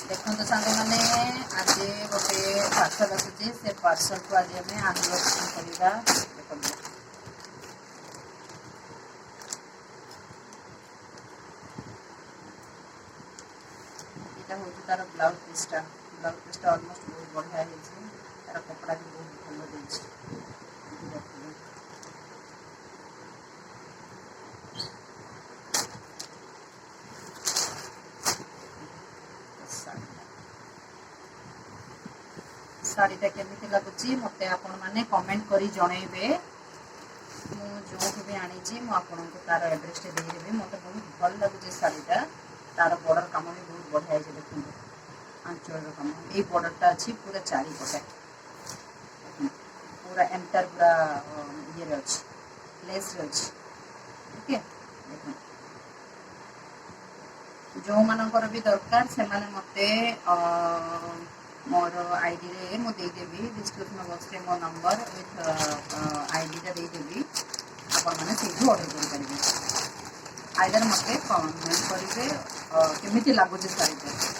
देखो तो सांग मैंने आज गोटे पार्सल आसूँ से पार्सल को आज आम अनबॉक्सिंग करवा। देखो यहाँ हूँ तार ब्लाउज पीसटा ऑलमोस्ट बहुत बढ़िया है। तार कपड़ा भी बहुत भल देती। शाढ़ीटा केमी लगुच मत आपण मैंने कमेंट करी जनइबे। जो भी आनी मुझे तार एड्रेस देदेवी। मत बहुत भल लगुच शाढ़ीटा। तार बॉर्डर कम भी बहुत बढ़िया है। देखो आंचल कम ये बॉर्डरटा अच्छी पूरा चारिपटे पूरा एंटर पूरा ये अच्छी लेस अच्छी। ओके देखो जो मानकर भी दरकार से माने मते मोर आईडी रे मु देदेवी। डिस्क्रिप्शन बॉक्स रे मो नंबर विथ आईडीटा देदेवी। आपण मैंने से ऑर्डर करेंगे। आइदर मत कमेंट करेंगे केमी लगुच शाढ़ी।